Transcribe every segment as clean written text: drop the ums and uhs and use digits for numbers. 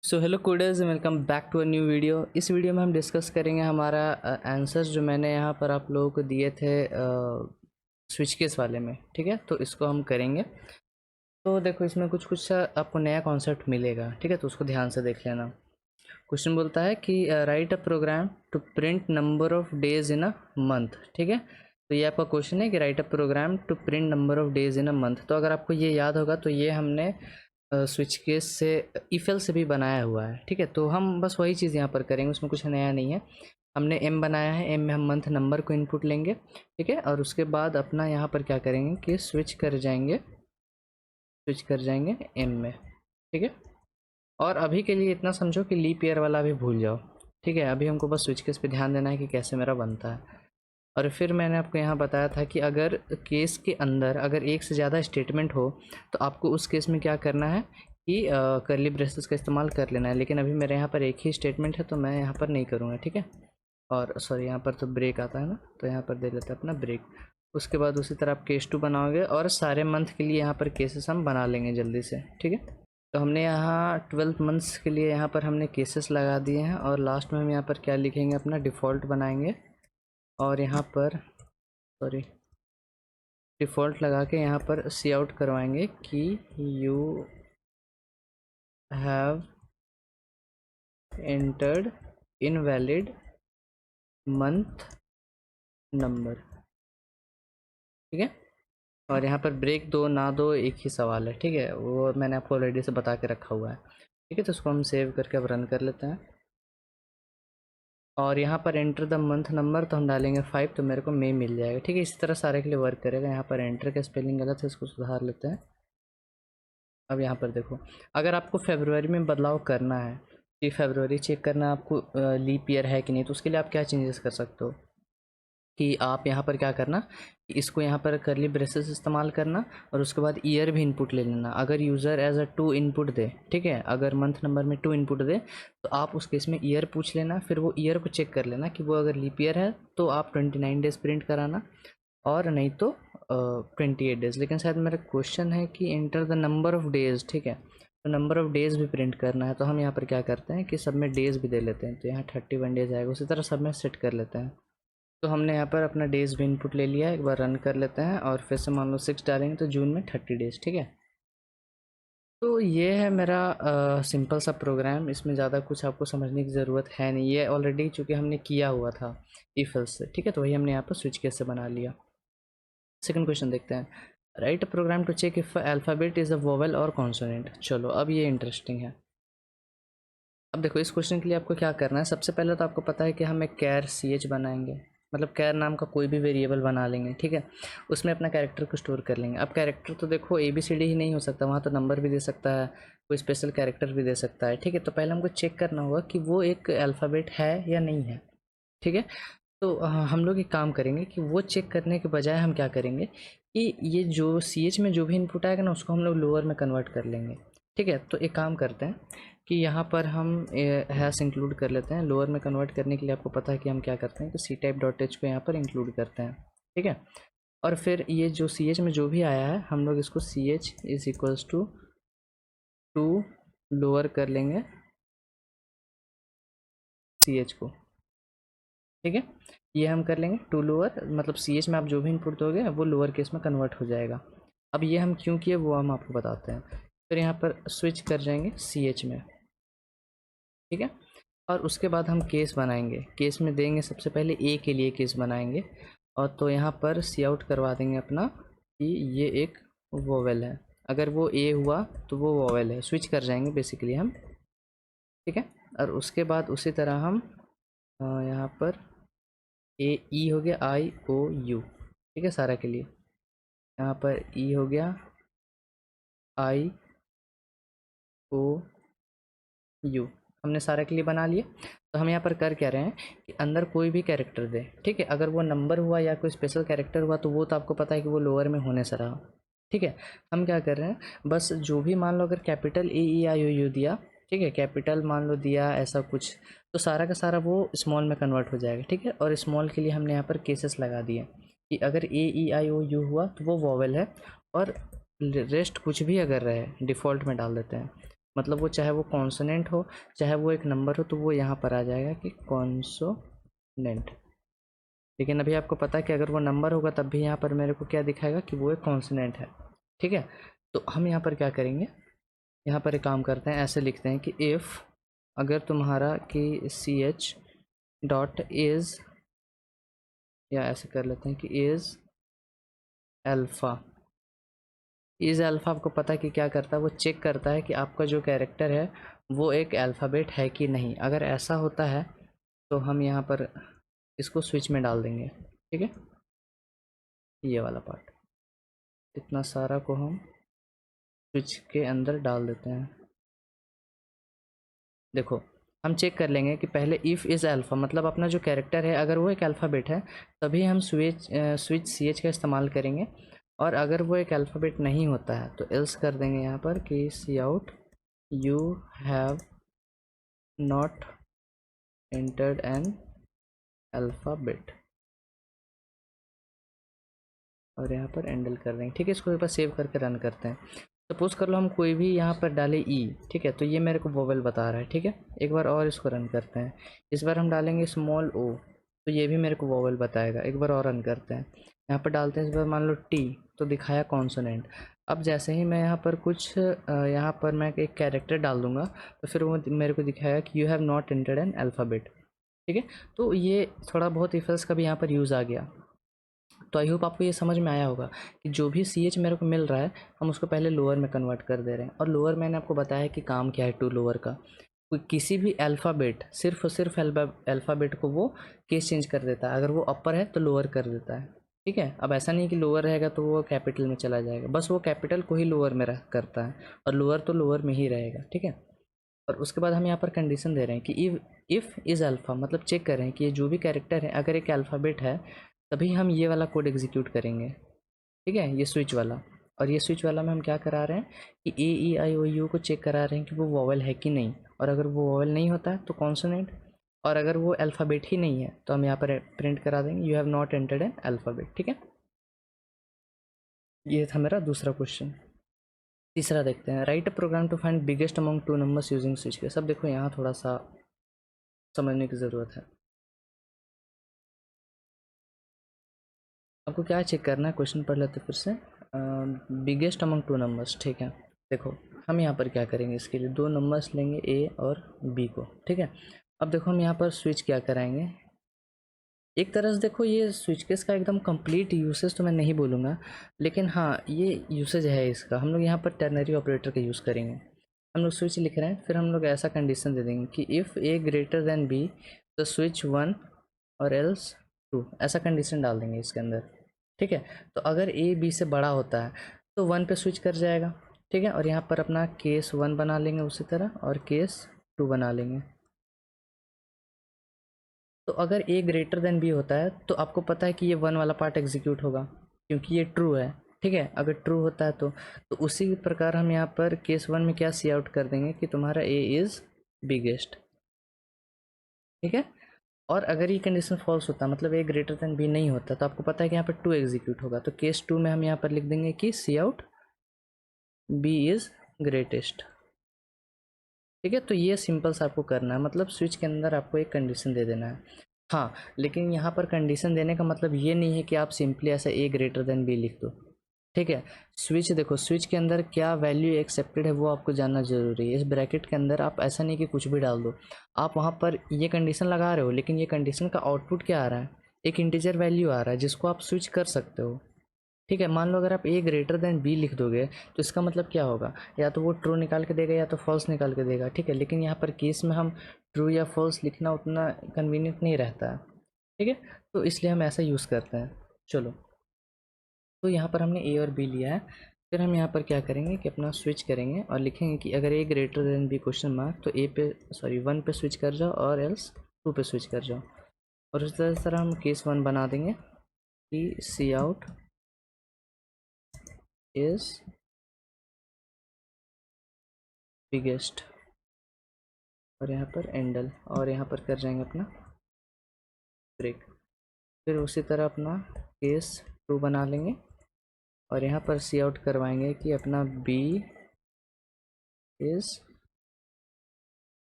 So hello coders, welcome back to a new video. इस वीडियो में हम डिस्कस करेंगे हमारा आंसर्स जो मैंने यहाँ पर आप लोगों को दिए थे स्विच केस वाले में। ठीक है, तो इसको हम करेंगे। तो देखो, इसमें कुछ कुछ आपको नया कॉन्सेप्ट मिलेगा। ठीक है, तो उसको ध्यान से देख लेना। क्वेश्चन बोलता है कि write a program to print number of days in a month. ठीक है, तो ये आपका क्वेश्चन है कि write a program to print number of days in a month. तो अगर आपको ये याद होगा तो ये हमने स्विच केस से इफेल से भी बनाया हुआ है। ठीक है, तो हम बस वही चीज़ यहाँ पर करेंगे, उसमें कुछ नया नहीं है। हमने एम बनाया है, एम में हम मंथ नंबर को इनपुट लेंगे। ठीक है, और उसके बाद अपना यहाँ पर क्या करेंगे कि स्विच कर जाएंगे एम में। ठीक है, और अभी के लिए इतना समझो कि लीप ईयर वाला भी भूल जाओ। ठीक है, अभी हमको बस स्विच केस पे ध्यान देना है कि कैसे मेरा बनता है। और फिर मैंने आपको यहाँ बताया था कि अगर केस के अंदर अगर एक से ज़्यादा स्टेटमेंट हो तो आपको उस केस में क्या करना है कि करली ब्रेसेस का इस्तेमाल कर लेना है। लेकिन अभी मेरे यहाँ पर एक ही स्टेटमेंट है तो मैं यहाँ पर नहीं करूँगा। ठीक है, और सॉरी, यहाँ पर तो ब्रेक आता है ना, तो यहाँ पर दे लेते हैं अपना ब्रेक। उसके बाद उसी तरह आप केस 2 बनाओगे और सारे मंथ के लिए यहाँ पर केसेस हम बना लेंगे जल्दी से। ठीक है, तो हमने यहाँ 12 मंथ्स के लिए यहाँ पर हमने केसेस लगा दिए हैं और लास्ट में हम यहाँ पर क्या लिखेंगे, अपना डिफ़ॉल्ट बनाएंगे और यहाँ पर सॉरी डिफ़ॉल्ट लगा के यहाँ पर सी आउट करवाएंगे कि you have entered invalid month number. ठीक है, और यहाँ पर ब्रेक दो ना दो एक ही सवाल है। ठीक है, वो मैंने आपको ऑलरेडी से बता के रखा हुआ है। ठीक है, तो उसको हम सेव करके अब रन कर लेते हैं। और यहाँ पर एंटर द मंथ नंबर तो हम डालेंगे 5, तो मेरे को मई मिल जाएगा। ठीक है, इसी तरह सारे के लिए वर्क करेगा। यहाँ पर एंटर का स्पेलिंग गलत है, इसको सुधार लेते हैं। अब यहाँ पर देखो, अगर आपको फरवरी में बदलाव करना है कि फरवरी चेक करना आपको लीप ईयर है कि नहीं, तो उसके लिए आप क्या चेंजेस कर सकते हो कि आप यहाँ पर क्या करना, इसको यहाँ पर करली ब्रेसेस इस्तेमाल करना और उसके बाद ईयर भी इनपुट ले लेना। अगर यूज़र एज अ 2 इनपुट दे, ठीक है, अगर मंथ नंबर में 2 इनपुट दे तो आप उस केस में ईयर पूछ लेना। फिर वो ईयर को चेक कर लेना कि वो अगर लीप ईयर है तो आप 29 डेज प्रिंट कराना, और नहीं तो 28 डेज। लेकिन शायद मेरा क्वेश्चन है कि enter the number of days. ठीक है, तो नंबर ऑफ़ डेज़ भी प्रिंट करना है, तो हम यहाँ पर क्या करते हैं कि सब में डेज़ भी दे लेते हैं, तो यहाँ 31 डेज आएगा। उसी तरह सब में सेट कर लेते हैं। तो हमने यहाँ पर अपना डेज़ भी इनपुट ले लिया है। एक बार रन कर लेते हैं और फिर से मान लो 6 डालेंगे तो जून में 30 डेज। ठीक है, तो ये है मेरा सिंपल सा प्रोग्राम। इसमें ज़्यादा कुछ आपको समझने की ज़रूरत है नहीं, ये ऑलरेडी चूँकि हमने किया हुआ था इफ एल्स से। ठीक है, तो वही हमने यहाँ पर स्विच केस से बना लिया। सेकंड क्वेश्चन देखते हैं। Write a program to check if alphabet is a vowel और कॉन्सोनेंट। चलो, अब ये इंटरेस्टिंग है। अब देखो, इस क्वेश्चन के लिए आपको क्या करना है। सबसे पहले तो आपको पता है कि हम एक कैर सी एच बनाएंगे, मतलब कैर नाम का कोई भी वेरिएबल बना लेंगे। ठीक है, उसमें अपना कैरेक्टर को स्टोर कर लेंगे। अब कैरेक्टर तो देखो ए बी सी डी ही नहीं हो सकता, वहाँ तो नंबर भी दे सकता है, कोई स्पेशल कैरेक्टर भी दे सकता है। ठीक है, तो पहले हमको चेक करना होगा कि वो एक अल्फ़ाबेट है या नहीं है। ठीक है, तो हम लोग एक काम करेंगे कि वो चेक करने के बजाय हम क्या करेंगे कि ये जो सी एच में जो भी इनपुट आएगा ना, उसको हम लोग लोअर में कन्वर्ट कर लेंगे। ठीक है, तो एक काम करते हैं कि यहाँ पर हम हैश इंक्लूड कर लेते हैं। लोअर में कन्वर्ट करने के लिए आपको पता है कि हम क्या करते हैं कि सी टाइप डॉट एच को यहाँ पर इंक्लूड करते हैं। ठीक है, और फिर ये जो सी एच में जो भी आया है हम लोग इसको C H is equals to lower कर लेंगे सी एच को। ठीक है, ये हम कर लेंगे टू लोअर, मतलब सी एच में आप जो भी इनपुट दोगे वो लोअर केस में कन्वर्ट हो जाएगा। अब ये हम क्यों किए वो हम आपको बताते हैं। फिर यहाँ पर स्विच कर जाएंगे सी एच में। ठीक है, और उसके बाद हम केस बनाएंगे। केस में देंगे सबसे पहले ए के लिए केस बनाएंगे, और तो यहाँ पर सी आउट करवा देंगे अपना कि ये एक वोवेल है। अगर वो ए हुआ तो वो वोवेल है, स्विच कर जाएंगे बेसिकली हम। ठीक है, और उसके बाद उसी तरह हम यहाँ पर ए ई हो गया आई ओ यू। ठीक है, सारा के लिए यहाँ पर ई हो गया आई ओ यू, हमने सारा के लिए बना लिया। तो हम यहाँ पर कर क्या रहे हैं कि अंदर कोई भी कैरेक्टर दे। ठीक है, अगर वो नंबर हुआ या कोई स्पेशल कैरेक्टर हुआ तो वो तो आपको पता है कि वो लोअर में होने से रहा। ठीक है, हम क्या कर रहे हैं, बस जो भी मान लो अगर capital A E I O you दिया, ठीक है, कैपिटल मान लो दिया ऐसा कुछ, तो सारा का सारा वो स्मॉल में कन्वर्ट हो जाएगा। ठीक है, और स्मॉल के लिए हमने यहाँ पर केसेस लगा दिए कि अगर ए ई आई ओ यू हुआ तो वो वॉवेल है, और रेस्ट कुछ भी अगर रहे डिफ़ॉल्ट में डाल देते हैं। मतलब वो चाहे वो कॉन्सोनेंट हो चाहे वो एक नंबर हो, तो वो यहाँ पर आ जाएगा कि कॉन्सोनेंट। लेकिन अभी आपको पता है कि अगर वो नंबर होगा तब भी यहाँ पर मेरे को क्या दिखाएगा कि वो एक कॉन्सोनेंट है। ठीक है, तो हम यहाँ पर क्या करेंगे, यहाँ पर एक काम करते हैं, ऐसे लिखते हैं कि इफ़ अगर तुम्हारा कि सी एच डॉट इज़, या ऐसे कर लेते हैं कि इज़ अल्फ़ा। इज़ अल्फ़ा आपको पता है कि क्या करता है, वो चेक करता है कि आपका जो कैरेक्टर है वो एक अल्फ़ाबेट है कि नहीं। अगर ऐसा होता है तो हम यहाँ पर इसको स्विच में डाल देंगे। ठीक है, ये वाला पार्ट, इतना सारा को हम स्विच के अंदर डाल देते हैं। देखो हम चेक कर लेंगे कि पहले इफ़ इज़ अल्फ़ा, मतलब अपना जो कैरेक्टर है अगर वो एक अल्फ़ाबेट है तभी हम स्विच सी एच का इस्तेमाल करेंगे, और अगर वो एक अल्फ़ाबेट नहीं होता है तो एल्स कर देंगे यहाँ पर कि cout you have not entered an alphabet, और यहाँ पर एंडल कर देंगे। ठीक है, इसको एक बार सेव करके रन करते हैं। सपोज कर लो हम कोई भी यहाँ पर डाले ई, ठीक है, तो ये मेरे को वोवेल बता रहा है। ठीक है, एक बार और इसको रन करते हैं। इस बार हम डालेंगे स्मॉल ओ, तो ये भी मेरे को वोवेल बताएगा। एक बार और रन करते हैं, यहाँ पर डालते हैं इस बार मान लो टी, तो दिखाया कॉन्सोनेंट। अब जैसे ही मैं यहाँ पर कुछ यहाँ पर मैं एक कैरेक्टर डाल दूंगा तो फिर वो मेरे को दिखाएगा कि you have not entered an alphabet. ठीक है, तो ये थोड़ा बहुत इफ एल्स का भी यहाँ पर यूज़ आ गया। तो आई होप आपको ये समझ में आया होगा कि जो भी सी एच मेरे को मिल रहा है हम उसको पहले लोअर में कन्वर्ट कर दे रहे हैं। और लोअर मैंने आपको बताया कि काम क्या है टू लोअर का, कोई किसी भी अल्फ़ाबेट सिर्फ और सिर्फ अल्फ़ाबेट को वो केस चेंज कर देता है। अगर वो अपर है तो लोअर कर देता है। ठीक है, अब ऐसा नहीं कि लोअर रहेगा तो वो कैपिटल में चला जाएगा, बस वो कैपिटल को ही लोअर में रख करता है, और लोअर तो लोअर में ही रहेगा। ठीक है, और उसके बाद हम यहाँ पर कंडीशन दे रहे हैं कि इफ़ इज़ अल्फ़ा, मतलब चेक कर रहे हैं कि ये जो भी कैरेक्टर है अगर एक अल्फ़ाबेट है तभी हम ये वाला कोड एग्जीक्यूट करेंगे। ठीक है, ये स्विच वाला। और ये स्विच वाला में हम क्या करा रहे हैं कि ए ई आई ओ यू को चेक करा रहे हैं कि वो वॉवल है कि नहीं, और अगर वो वॉवल नहीं होता है तो कॉन्सोनेंट, और अगर वो अल्फ़ाबेट ही नहीं है तो हम यहाँ पर प्रिंट करा देंगे you have not entered an alphabet. ठीक है, ये था मेरा दूसरा क्वेश्चन। तीसरा देखते हैं, write a program to find biggest among two numbers using switch case. अब देखो यहाँ थोड़ा सा समझने की ज़रूरत है। आपको क्या चेक करना है, क्वेश्चन पढ़ लेते फिर से। बिगेस्ट अमंग टू नंबर्स, ठीक है। देखो हम यहाँ पर क्या करेंगे, इसके लिए दो नंबर्स लेंगे ए और बी को। ठीक है, अब देखो हम यहाँ पर स्विच क्या कराएंगे। एक तरह से देखो ये स्विच केस का एकदम कंप्लीट यूसेज तो मैं नहीं बोलूँगा, लेकिन हाँ ये यूसेज है इसका। हम लोग यहाँ पर टर्नरी ऑपरेटर का यूज़ करेंगे। हम लोग स्विच लिख रहे हैं, फिर हम लोग ऐसा कंडीशन दे देंगे कि if A greater than B तो स्विच 1 और एल्स 2, ऐसा कंडीशन डाल देंगे इसके अंदर। ठीक है, तो अगर ए बी से बड़ा होता है तो 1 पे स्विच कर जाएगा। ठीक है, और यहाँ पर अपना केस 1 बना लेंगे उसी तरह, और केस 2 बना लेंगे। तो अगर ए ग्रेटर देन बी होता है तो आपको पता है कि ये 1 वाला पार्ट एग्जीक्यूट होगा क्योंकि ये ट्रू है। ठीक है, अगर ट्रू होता है तो उसी प्रकार हम यहाँ पर केस 1 में क्या सी आउट कर देंगे कि तुम्हारा ए इज़ बिगेस्ट। ठीक है, और अगर ये कंडीशन फॉल्स होता मतलब ए ग्रेटर देन बी नहीं होता तो आपको पता है कि यहाँ पर 2 एग्जीक्यूट होगा। तो केस 2 में हम यहाँ पर लिख देंगे कि सी आउट बी इज़ ग्रेटेस्ट। ठीक है, तो ये सिंपल सा आपको करना है, मतलब स्विच के अंदर आपको एक कंडीशन दे देना है। हाँ, लेकिन यहाँ पर कंडीशन देने का मतलब ये नहीं है कि आप सिंपली ऐसा ए ग्रेटर देन बी लिख दो। ठीक है, स्विच देखो, स्विच के अंदर क्या वैल्यू एक्सेप्टेड है वो आपको जानना ज़रूरी है। इस ब्रैकेट के अंदर आप ऐसा नहीं कि कुछ भी डाल दो। आप वहाँ पर ये कंडीशन लगा रहे हो लेकिन ये कंडीशन का आउटपुट क्या आ रहा है, एक इंटीजर वैल्यू आ रहा है जिसको आप स्विच कर सकते हो। ठीक है, मान लो अगर आप ए ग्रेटर देन बी लिख दोगे तो इसका मतलब क्या होगा, या तो वो ट्रू निकाल के देगा या तो फॉल्स निकाल के देगा। ठीक है, लेकिन यहाँ पर केस में हम ट्रू या फॉल्स लिखना उतना कन्वीनियंट नहीं रहता है। ठीक है, तो इसलिए हम ऐसा यूज़ करते हैं। चलो, तो यहाँ पर हमने ए और बी लिया है। फिर हम यहाँ पर क्या करेंगे कि अपना स्विच करेंगे और लिखेंगे कि अगर A greater than B question mark तो ए पे 1 पे स्विच कर जाओ और एल्स 2 पे स्विच कर जाओ। और इस तरह हम केस 1 बना देंगे कि सी आउट इज़ बिगेस्ट, और यहाँ पर एंडल, और यहाँ पर कर जाएंगे अपना ब्रेक। फिर उसी तरह अपना केस 2 बना लेंगे और यहाँ पर सी आउट करवाएंगे कि अपना बी इज़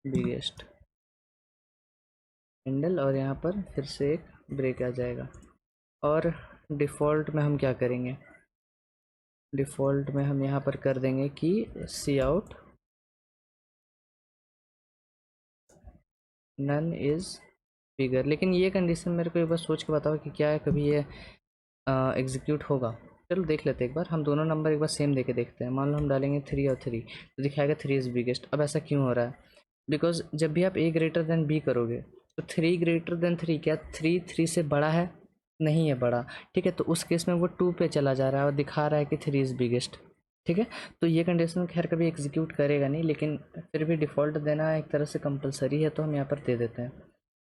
बिगेस्ट हैंडल, और यहाँ पर फिर से एक ब्रेक आ जाएगा। और डिफ़ॉल्ट में हम क्या करेंगे, डिफ़ॉल्ट में हम यहाँ पर कर देंगे कि सी आउट नन इज़ बिगर। लेकिन ये कंडीशन मेरे को एक बार सोच के बताओ कि क्या है, कभी ये एग्जीक्यूट होगा? चलो देख लेते हैं एक बार, हम दोनों नंबर एक बार सेम देके देखते हैं। मान लो हम डालेंगे 3 और 3, तो दिखाएगा 3 इज़ बिगेस्ट। अब ऐसा क्यों हो रहा है? बिकॉज जब भी आप ए ग्रेटर देन बी करोगे तो 3 ग्रेटर देन 3, क्या 3 से बड़ा है? नहीं है बड़ा। ठीक है, तो उस केस में वो 2 पे चला जा रहा है और दिखा रहा है कि 3 इज़ बिगेस्ट। ठीक है, तो ये कंडीशन खैर कभी एग्जीक्यूट करेगा नहीं, लेकिन फिर भी डिफ़ॉल्ट देना एक तरह से कंपलसरी है, तो हम यहाँ पर दे देते हैं।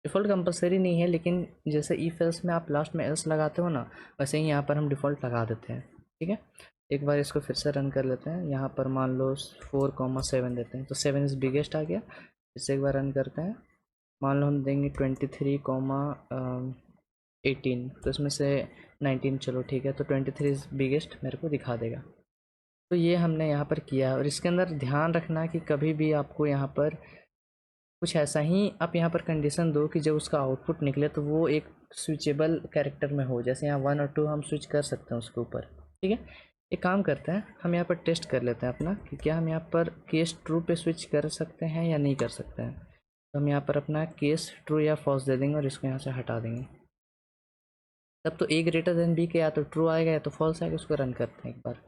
डिफ़ॉल्ट कंपलसरी नहीं है, लेकिन जैसे इफ एल्स में आप लास्ट में एल्स लगाते हो ना, वैसे ही यहाँ पर हम डिफ़ॉल्ट लगा देते हैं। ठीक है, एक बार इसको फिर से रन कर लेते हैं। यहाँ पर मान लो 4,7 देते हैं, तो 7 इज़ बिगेस्ट आ गया। फिर से एक बार रन करते हैं। मान लो हम देंगे 23,18, तो इसमें से 19, चलो ठीक है, तो 23 इज़ बिगेस्ट मेरे को दिखा देगा। तो ये हमने यहाँ पर किया है। और इसके अंदर ध्यान रखना कि कभी भी आपको यहाँ पर कुछ ऐसा ही आप यहाँ पर कंडीशन दो कि जब उसका आउटपुट निकले तो वो एक स्विचेबल कैरेक्टर में हो। जैसे यहाँ 1 और 2 हम स्विच कर सकते हैं उसके ऊपर। ठीक है, एक काम करते हैं, हम यहाँ पर टेस्ट कर लेते हैं अपना कि क्या हम यहाँ पर केस ट्रू पे स्विच कर सकते हैं या नहीं कर सकते हैं। तो हम यहाँ पर अपना केस ट्रू या फॉल्स दे देंगे और इसको यहाँ से हटा देंगे। तब तो ए ग्रेटर देन बी के या तो ट्रू आएगा या तो फॉल्स आएगा। उसको रन करते हैं एक बार।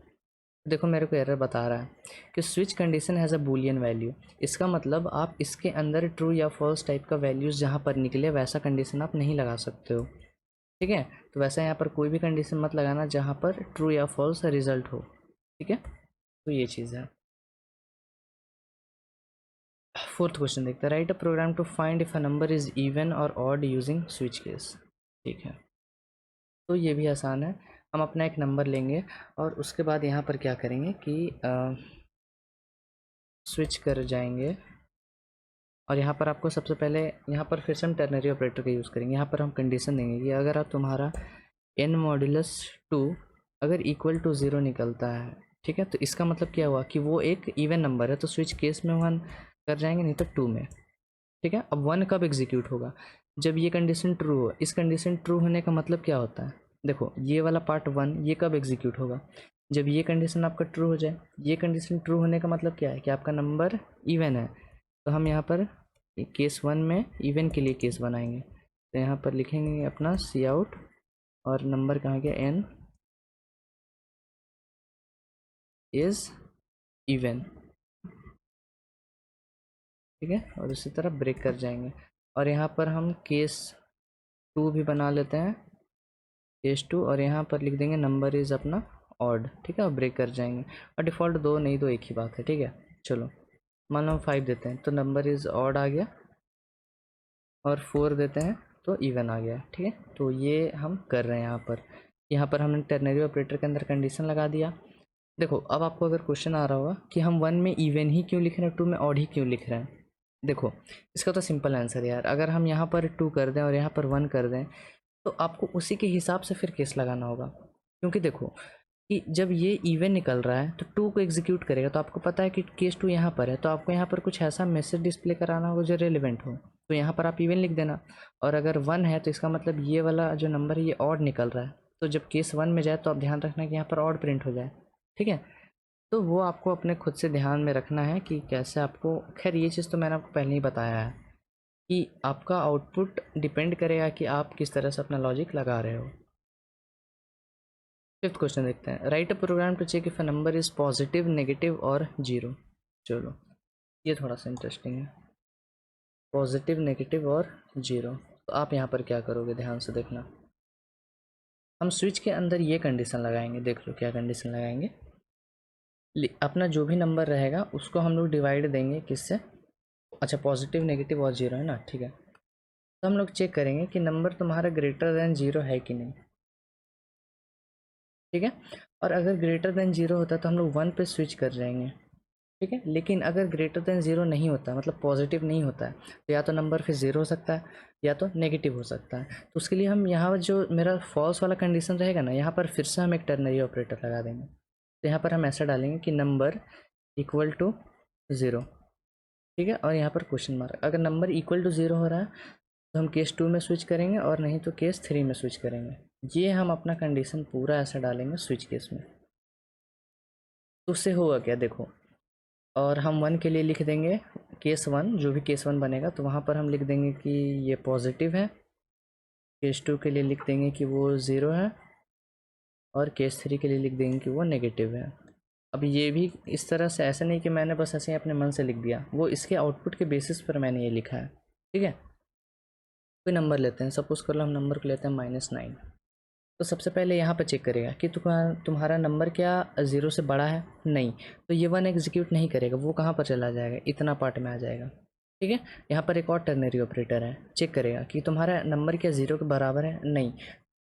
देखो मेरे को एरर बता रहा है कि switch condition has a Boolean value. इसका मतलब आप इसके अंदर ट्रू या फॉल्स टाइप का वैल्यूज़ जहाँ पर निकले वैसा कंडीशन आप नहीं लगा सकते हो। ठीक है, तो वैसा यहाँ पर कोई भी कंडीशन मत लगाना जहाँ पर ट्रू या फॉल्स रिजल्ट हो। ठीक है, तो ये चीज़ है। फोर्थ क्वेश्चन देखते हैं। Write a program to find if a number is even और ऑड यूजिंग स्विच केस। ठीक है, तो ये भी आसान है। हम अपना एक नंबर लेंगे और उसके बाद यहाँ पर क्या करेंगे कि स्विच कर जाएंगे। और यहाँ पर आपको सबसे पहले यहाँ पर फिर से हम टर्नरी ऑपरेटर का यूज़ करेंगे। यहाँ पर हम कंडीशन देंगे कि अगर आप तुम्हारा n मॉड्यूलस 2 अगर इक्वल टू 0 निकलता है, ठीक है, तो इसका मतलब क्या हुआ कि वो एक इवन नंबर है, तो स्विच केस में 1 कर जाएंगे, नहीं तो 2 में। ठीक है, अब 1 कब एग्जीक्यूट होगा? जब ये कंडीशन ट्रू हो। इस कंडीशन ट्रू होने का मतलब क्या होता है? देखो ये वाला पार्ट 1 ये कब एग्जीक्यूट होगा? जब ये कंडीशन आपका ट्रू हो जाए। ये कंडीशन ट्रू होने का मतलब क्या है कि आपका नंबर इवन है। तो हम यहाँ पर केस 1 में इवन के लिए केस बनाएंगे, तो यहाँ पर लिखेंगे अपना सी आउट और नंबर कहाँ गया, n इज़ इवन। ठीक है, और उसी तरह ब्रेक कर जाएंगे। और यहाँ पर हम केस 2 भी बना लेते हैं, केस 2, और यहाँ पर लिख देंगे नंबर इज़ अपना ऑड। ठीक है, और ब्रेक कर जाएंगे। और डिफ़ॉल्ट 2 नहीं तो एक ही बात है। ठीक है, चलो मान लो हम 5 देते हैं तो नंबर इज़ ऑड आ गया, और 4 देते हैं तो इवन आ गया। ठीक है, तो ये हम कर रहे हैं यहाँ पर हमने टर्नरी ऑपरेटर के अंदर कंडीशन लगा दिया। देखो अब आपको अगर क्वेश्चन आ रहा होगा कि हम 1 में इवन ही क्यों लिख रहे हैं, 2 में ऑड ही क्यों लिख रहे हैं। देखो इसका तो सिंपल आंसर है यार, अगर हम यहाँ पर 2 कर दें और यहाँ पर 1 कर दें तो आपको उसी के हिसाब से फिर केस लगाना होगा। क्योंकि देखो कि जब ये इवन निकल रहा है तो 2 को एग्जीक्यूट करेगा, तो आपको पता है कि केस 2 यहाँ पर है, तो आपको यहाँ पर कुछ ऐसा मैसेज डिस्प्ले कराना होगा जो रेलिवेंट हो, तो यहाँ पर आप इवन लिख देना। और अगर 1 है तो इसका मतलब ये वाला जो नंबर है ये ऑड निकल रहा है, तो जब केस 1 में जाए तो आप ध्यान रखना कि यहाँ पर ऑड प्रिंट हो जाए। ठीक है, तो वो आपको अपने खुद से ध्यान में रखना है कि कैसे आपको। खैर ये चीज़ तो मैंने आपको पहले ही बताया है कि आपका आउटपुट डिपेंड करेगा कि आप किस तरह से अपना लॉजिक लगा रहे हो। फिफ्थ क्वेश्चन देखते हैं। Write a program to check if a number is positive, negative और जीरो। चलो ये थोड़ा सा इंटरेस्टिंग है, पॉजिटिव, नेगेटिव और जीरो। तो आप यहाँ पर क्या करोगे, ध्यान से देखना। हम स्विच के अंदर ये कंडीशन लगाएंगे, देख लो क्या कंडीशन लगाएंगे। अपना जो भी नंबर रहेगा उसको हम लोग डिवाइड देंगे किससे, अच्छा पॉजिटिव, नेगेटिव और जीरो है ना। ठीक है, तो हम लोग चेक करेंगे कि नंबर तुम्हारा ग्रेटर देन जीरो है कि नहीं। ठीक है, और अगर ग्रेटर देन जीरो होता है तो हम लोग 1 पे स्विच कर जाएंगे। ठीक है, लेकिन अगर ग्रेटर देन ज़ीरो नहीं होता, मतलब पॉजिटिव नहीं होता है, तो या तो नंबर फिर ज़ीरो हो सकता है या तो नेगेटिव हो सकता है। तो उसके लिए हम यहाँ जो मेरा फॉल्स वाला कंडीशन रहेगा ना, यहाँ पर फिर से हम एक टर्नरी ऑपरेटर लगा देंगे। तो यहाँ पर हम ऐसा डालेंगे कि नंबर इक्वल टू ज़ीरो। ठीक है, और यहाँ पर क्वेश्चन मार्क। अगर नंबर इक्वल टू 0 हो रहा है तो हम केस 2 में स्विच करेंगे, और नहीं तो केस 3 में स्विच करेंगे। ये हम अपना कंडीशन पूरा ऐसा डालेंगे स्विच केस में। तो उससे होगा क्या देखो, और हम 1 के लिए लिख देंगे केस 1, जो भी केस 1 बनेगा तो वहाँ पर हम लिख देंगे कि ये पॉजिटिव है। केस 2 के लिए लिख देंगे कि वो 0 है, और केस 3 के लिए लिख देंगे कि वो नेगेटिव है। अब ये भी इस तरह से, ऐसा नहीं कि मैंने बस ऐसे ही अपने मन से लिख दिया, वो इसके आउटपुट के बेसिस पर मैंने ये लिखा है। ठीक है, कोई नंबर लेते हैं, सपोज कर लो हम नंबर को लेते हैं -9। तो सबसे पहले यहाँ पर चेक करेगा कि तुम्हारा नंबर क्या 0 से बड़ा है, नहीं, तो ये 1 एग्जीक्यूट नहीं करेगा, वो कहाँ पर चला जाएगा, इतना पार्ट में आ जाएगा। ठीक है, यहाँ पर एक और टर्नरी ऑपरेटर है, चेक करेगा कि तुम्हारा नंबर क्या 0 के बराबर है, नहीं,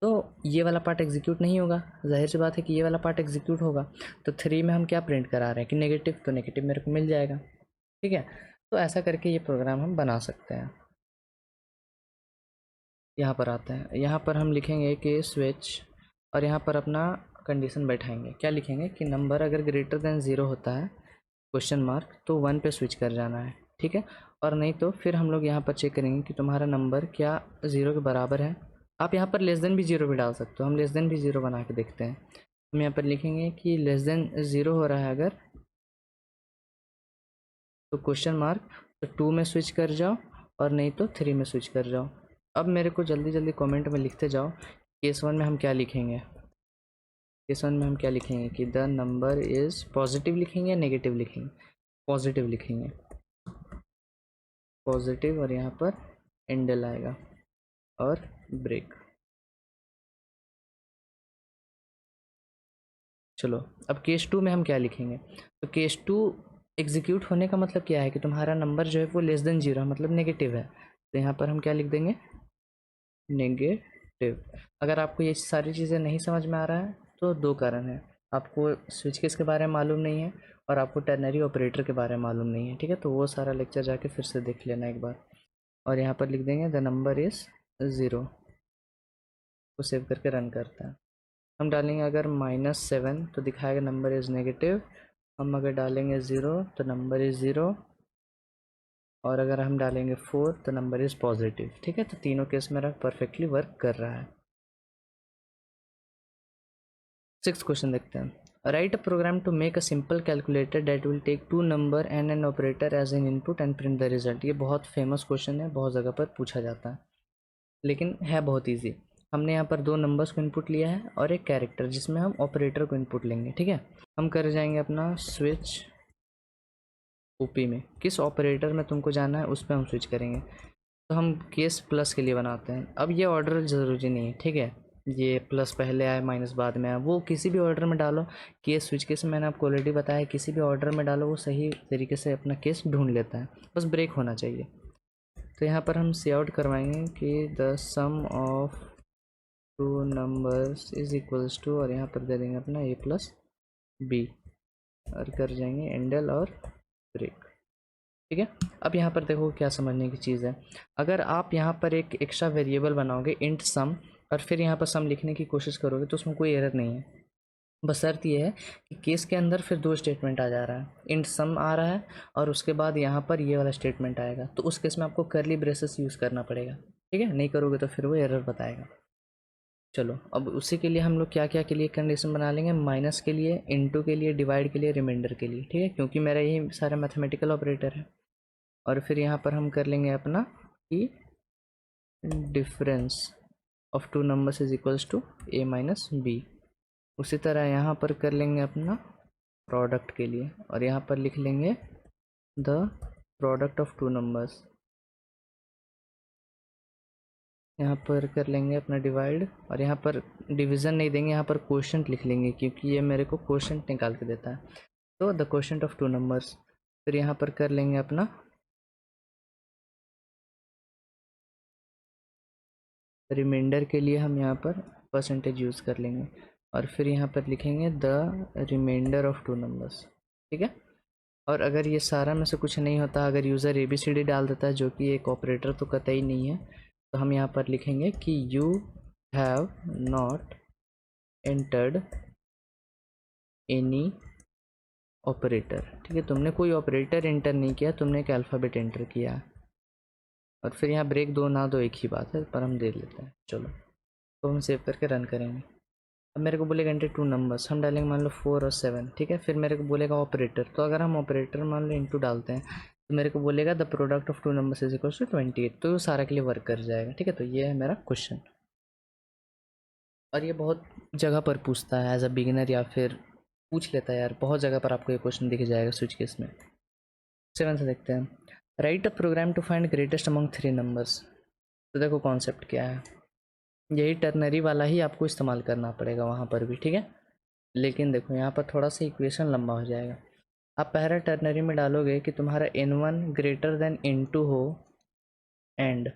तो ये वाला पार्ट एग्जीक्यूट नहीं होगा, जाहिर सी बात है कि ये वाला पार्ट एग्जीक्यूट होगा। तो 3 में हम क्या प्रिंट करा रहे हैं कि नेगेटिव, तो नेगेटिव मेरे को मिल जाएगा। ठीक है, तो ऐसा करके ये प्रोग्राम हम बना सकते हैं। यहाँ पर आते हैं, यहाँ पर हम लिखेंगे कि स्विच, और यहाँ पर अपना कंडीशन बैठाएंगे। क्या लिखेंगे कि नंबर अगर ग्रेटर देन 0 होता है क्वेश्चन मार्क, तो 1 पे स्विच कर जाना है। ठीक है, और नहीं तो फिर हम लोग यहाँ पर चेक करेंगे कि तुम्हारा नंबर क्या 0 के बराबर है। आप यहाँ पर लेस देन भी 0 भी डाल सकते हो, हम लेस देन भी 0 बना के देखते हैं। हम यहाँ पर लिखेंगे कि लेस देन 0 हो रहा है अगर, तो क्वेश्चन मार्क, तो 2 में स्विच कर जाओ, और नहीं तो 3 में स्विच कर जाओ। अब मेरे को जल्दी जल्दी कमेंट में लिखते जाओ, केस 1 में हम क्या लिखेंगे। केस 1 में हम क्या लिखेंगे कि द नंबर इज़, पॉजिटिव लिखेंगे या नेगेटिव लिखेंगे, पॉजिटिव लिखेंगे, पॉजिटिव, और यहाँ पर एंडल आएगा और ब्रेक। चलो, अब केस 2 में हम क्या लिखेंगे, तो केस 2 एग्जीक्यूट होने का मतलब क्या है कि तुम्हारा नंबर जो है वो लेस देन 0 है, मतलब नेगेटिव है। तो यहाँ पर हम क्या लिख देंगे, नेगेटिव। अगर आपको ये सारी चीज़ें नहीं समझ में आ रहा है तो दो कारण है, आपको स्विच केस के बारे में मालूम नहीं है, और आपको टर्नरी ऑपरेटर के बारे में मालूम नहीं है। ठीक है, तो वो सारा लेक्चर जाके फिर से देख लेना एक बार। और यहाँ पर लिख देंगे द नंबर इज़ 0, को सेव करके रन करता है। हम डालेंगे अगर -7 तो दिखाएगा नंबर इज़ नेगेटिव, हम अगर डालेंगे 0 तो नंबर इज़ 0, और अगर हम डालेंगे 4 तो नंबर इज़ पॉजिटिव। ठीक है, तो तीनों केस मेरा परफेक्टली वर्क कर रहा है। 6th क्वेश्चन देखते हैं। Write a program to make a simple calculator that will take 2 number and an operator as an input and print the result. ये बहुत फेमस क्वेश्चन है, बहुत जगह पर पूछा जाता है, लेकिन है बहुत ईजी। हमने यहाँ पर 2 नंबर्स को इनपुट लिया है और एक कैरेक्टर जिसमें हम ऑपरेटर को इनपुट लेंगे। ठीक है, हम कर जाएंगे अपना स्विच ओपी में, किस ऑपरेटर में तुमको जाना है उस पर हम स्विच करेंगे। तो हम केस प्लस के लिए बनाते हैं। अब ये ऑर्डर ज़रूरी नहीं है, ठीक है, ये प्लस पहले आए माइनस बाद में आए, वो किसी भी ऑर्डर में डालो। केस स्विच केस मैंने आपको ऑलरेडी बताया, किसी भी ऑर्डर में डालो वो सही तरीके से अपना केस ढूंढ लेता है, बस ब्रेक होना चाहिए। तो यहाँ पर हम सी आउट करवाएंगे कि the sum of 2 numbers is equals to, और यहाँ पर दे देंगे अपना a प्लस बी, और कर जाएंगे एंडल और ब्रेक। ठीक है, अब यहाँ पर देखो क्या समझने की चीज़ है। अगर आप यहाँ पर एक एक्स्ट्रा वेरिएबल बनाओगे इंट सम, और फिर यहाँ पर सम लिखने की कोशिश करोगे तो उसमें कोई एरर नहीं है, बस शर्त ये है कि केस के अंदर फिर 2 स्टेटमेंट आ जा रहा है, इंट सम आ रहा है और उसके बाद यहाँ पर ये वाला स्टेटमेंट आएगा, तो उस केस में आपको करली ब्रेसेस यूज़ करना पड़ेगा। ठीक है, नहीं करोगे तो फिर वो एरर बताएगा। चलो, अब उसी के लिए हम लोग क्या क्या के लिए कंडीशन बना लेंगे, माइनस के लिए, इनटू के लिए, डिवाइड के लिए, रिमाइंडर के लिए। ठीक है, क्योंकि मेरा यही सारा मैथमेटिकल ऑपरेटर है। और फिर यहाँ पर हम कर लेंगे अपना कि difference of 2 numbers is equals to a minus B. उसी तरह यहाँ पर कर लेंगे अपना प्रोडक्ट के लिए, और यहाँ पर लिख लेंगे द प्रोडक्ट ऑफ 2 नंबर्स। यहाँ पर कर लेंगे अपना डिवाइड, और यहाँ पर डिवीज़न नहीं देंगे, यहाँ पर क्वोशंट लिख लेंगे क्योंकि ये मेरे को क्वोशंट निकाल के देता है। तो द क्वोशंट ऑफ 2 नंबर्स। फिर यहाँ पर कर लेंगे अपना रिमाइंडर के लिए, हम यहाँ पर परसेंटेज यूज़ कर लेंगे, और फिर यहाँ पर लिखेंगे द रिमाइंडर ऑफ 2 नंबर्स। ठीक है, और अगर ये सारा में से कुछ नहीं होता, अगर यूज़र ABCD डाल देता है जो कि एक ऑपरेटर तो कतई नहीं है, तो हम यहाँ पर लिखेंगे कि you have not entered any operator, ठीक है, तुमने कोई ऑपरेटर एंटर नहीं किया, तुमने एक अल्फ़ाबेट एंटर किया और फिर यहाँ ब्रेक दो ना दो एक ही बात है, पर हम दे लेते हैं। चलो तो हम सेव करके रन करेंगे। अब मेरे को बोलेगा एंटर टू नंबर्स, हम डालेंगे मान लो 4 और 7, ठीक है। फिर मेरे को बोलेगा ऑपरेटर, तो अगर हम ऑपरेटर मान लो इंटू डालते हैं तो मेरे को बोलेगा the product of two numbers is equal to 28, तो सारा के लिए वर्क कर जाएगा, ठीक है। तो ये है मेरा क्वेश्चन, और ये बहुत जगह पर पूछता है एज अ बिगिनर, या फिर पूछ लेता है यार, बहुत जगह पर आपको ये क्वेश्चन दिख जाएगा स्विच केस में। 7 से देखते हैं, write a program to find greatest among 3 numbers. तो देखो कॉन्सेप्ट क्या है, यही टर्नरी वाला ही आपको इस्तेमाल करना पड़ेगा वहाँ पर भी, ठीक है। लेकिन देखो यहाँ पर थोड़ा सा इक्वेशन लंबा हो जाएगा। आप पहला टर्नरी में डालोगे कि तुम्हारा n1 ग्रेटर देन n2 हो and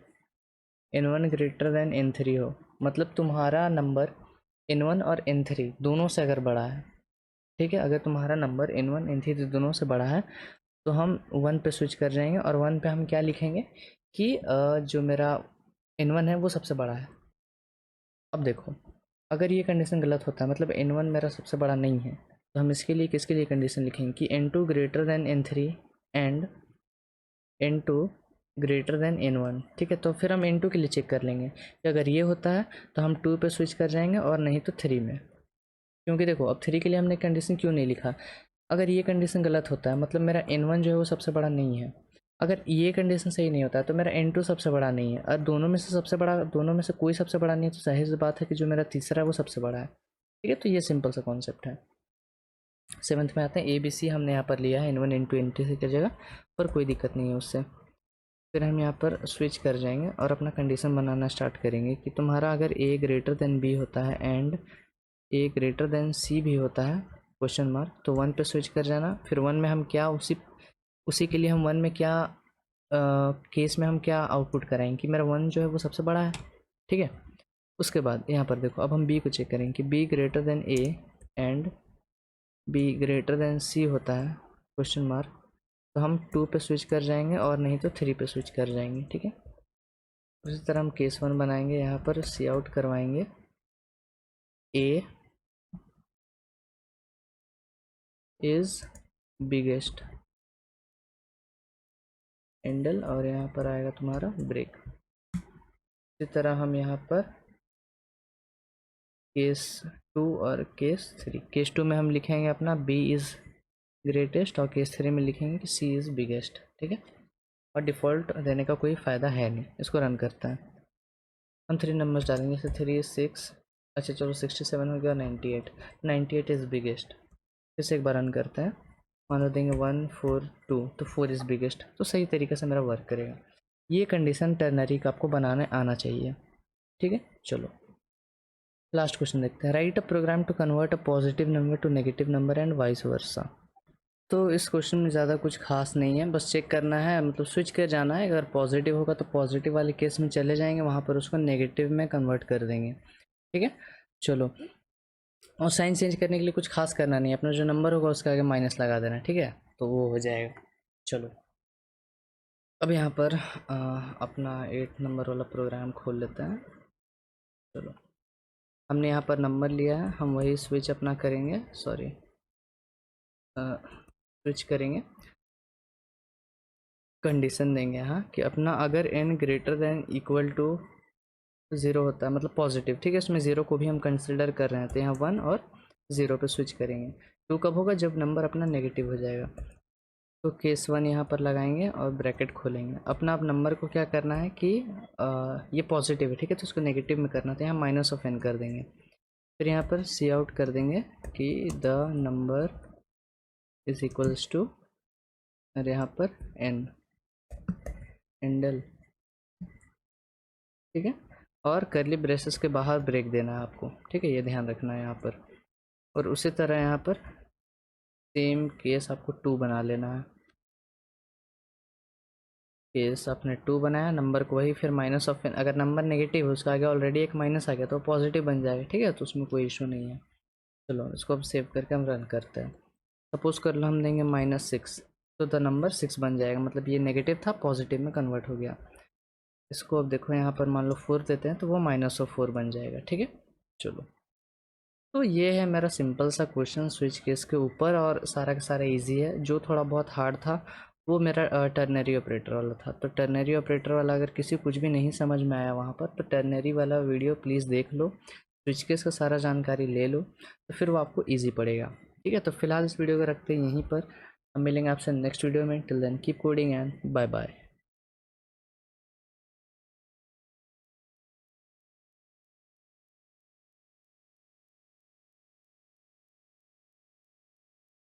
n1 greater than n3 हो, मतलब तुम्हारा नंबर n1 और n3 दोनों से अगर बड़ा है, ठीक है। अगर तुम्हारा नंबर n1 n3 दोनों से बड़ा है तो हम 1 पे स्विच कर जाएंगे, और 1 पे हम क्या लिखेंगे कि जो मेरा n1 है वो सबसे बड़ा है। अब देखो अगर ये कंडीशन गलत होता है, मतलब n1 मेरा सबसे बड़ा नहीं है, तो हम इसके लिए किसके लिए कंडीशन लिखेंगे कि n2 greater than n3 and n2 greater than n1, ठीक है। तो फिर हम n2 के लिए चेक कर लेंगे कि अगर ये होता है तो हम 2 पे स्विच कर जाएंगे और नहीं तो 3 में, क्योंकि देखो अब 3 के लिए हमने कंडीशन क्यों नहीं लिखा, अगर ये कंडीशन गलत होता है मतलब मेरा n1 जो है वो सबसे बड़ा नहीं है, अगर ये कंडीशन सही नहीं होता है तो मेरा n2 सबसे बड़ा नहीं है, और दोनों में से सबसे बड़ा, दोनों में से कोई सबसे बड़ा नहीं है, तो जाहिर सी बात है कि जो मेरा तीसरा है वो सबसे बड़ा है, ठीक है। तो ये सिंपल सा कॉन्सेप्ट है। 7th में आते हैं, ABC हमने यहाँ पर लिया है n1 n2 n3 की जगह, पर कोई दिक्कत नहीं है उससे। फिर हम यहाँ पर स्विच कर जाएंगे और अपना कंडीशन बनाना स्टार्ट करेंगे कि तुम्हारा अगर A ग्रेटर देन B होता है and A greater than C भी होता है क्वेश्चन मार्क, तो 1 पे स्विच कर जाना। फिर 1 में हम क्या उसी उसी के लिए हम 1 में क्या केस में हम क्या आउटपुट कराएंगे कि मेरा 1 जो है वो सबसे बड़ा है, ठीक है। उसके बाद यहाँ पर देखो अब हम B को चेक करेंगे कि B greater than A and B greater than C होता है क्वेश्चन मार्क, तो हम 2 पे स्विच कर जाएंगे और नहीं तो 3 पे स्विच कर जाएंगे, ठीक है। उसी तरह हम केस 1 बनाएंगे, यहाँ पर सी आउट करवाएंगे A इज़ बिगेस्ट एंडल, और यहाँ पर आएगा तुम्हारा ब्रेक। इसी तरह हम यहाँ पर केस 2 और केस 3, केस 2 में हम लिखेंगे अपना B इज़ ग्रेटेस्ट और केस 3 में लिखेंगे कि C इज़ बिगेस्ट, ठीक है। और डिफ़ॉल्ट देने का कोई फ़ायदा है नहीं, इसको रन करता है। हम 3 नंबर्स डालेंगे, जैसे 3 6, अच्छा चलो 67 हो गया, 98, 98 इज़ बिगेस्ट। फिर से एक बार रन करते हैं, मान लो देंगे 1 4 2, तो 4 इज़ बिगेस्ट, तो सही तरीके से मेरा वर्क करेगा। ये कंडीशन टर्नरी का आपको बनाने आना चाहिए, ठीक है। चलो लास्ट क्वेश्चन देखते हैं, write a program to convert a positive number to negative number and vice versa. तो इस क्वेश्चन में ज़्यादा कुछ खास नहीं है, बस चेक करना है, मतलब स्विच कर जाना है, अगर पॉजिटिव होगा तो पॉजिटिव वाले केस में चले जाएंगे, वहाँ पर उसको नेगेटिव में कन्वर्ट कर देंगे, ठीक है। चलो, और साइन चेंज करने के लिए कुछ खास करना नहीं है, अपना जो नंबर होगा उसके आगे माइनस लगा देना, ठीक है, तो वो हो जाएगा। चलो अब यहाँ पर अपना 8 नंबर वाला प्रोग्राम खोल लेते हैं। चलो हमने यहाँ पर नंबर लिया है, हम वही स्विच अपना करेंगे, सॉरी स्विच करेंगे, कंडीशन देंगे यहाँ कि अपना अगर n greater than equal to 0 होता है मतलब पॉजिटिव, ठीक है, इसमें 0 को भी हम कंसिडर कर रहे हैं, तो यहाँ 1 और 0 पे स्विच करेंगे। 2 कब होगा, जब नंबर अपना नेगेटिव हो जाएगा, तो केस 1 यहाँ पर लगाएंगे और ब्रैकेट खोलेंगे। अपना अब नंबर को क्या करना है कि ये पॉजिटिव है, ठीक है, तो इसको नेगेटिव में करना, तो यहाँ माइनस ऑफ n कर देंगे। फिर यहाँ पर सी आउट कर देंगे कि the number is equals to, और यहाँ पर n एंडल, ठीक है, और करली ब्रेसेस के बाहर ब्रेक देना है आपको, ठीक है, ये ध्यान रखना है यहाँ पर। और उसी तरह यहाँ पर सेम केस आपको 2 बना लेना है, केस आपने 2 बनाया, नंबर को वही, फिर माइनस ऑफ, अगर नंबर नेगेटिव है उसका आगे ऑलरेडी एक माइनस आ गया तो पॉजिटिव बन जाएगा, ठीक है, तो उसमें कोई इशू नहीं है। चलो इसको अब सेव करके हम रन करते हैं। सपोज कर लो हम देंगे -6, तो द नंबर 6 बन जाएगा, मतलब ये नेगेटिव था पॉजिटिव में कन्वर्ट हो गया। इसको अब देखो यहाँ पर मान लो 4 देते हैं तो वो -4 बन जाएगा, ठीक है। चलो तो ये है मेरा सिंपल सा क्वेश्चन स्विच केस के ऊपर, और सारा का सारा इजी है। जो थोड़ा बहुत हार्ड था वो मेरा टर्नरी ऑपरेटर वाला था। तो टर्नरी ऑपरेटर वाला अगर किसी कुछ भी नहीं समझ में आया वहाँ पर, तो टर्नरी वाला वीडियो प्लीज़ देख लो, स्विच केस का सारा जानकारी ले लो, तो फिर वो आपको ईजी पड़ेगा। ठीक है, तो फिलहाल इस वीडियो को रखते हैं यहीं पर। हम मिलेंगे आपसे नेक्स्ट वीडियो में। Till then keep coding and bye bye.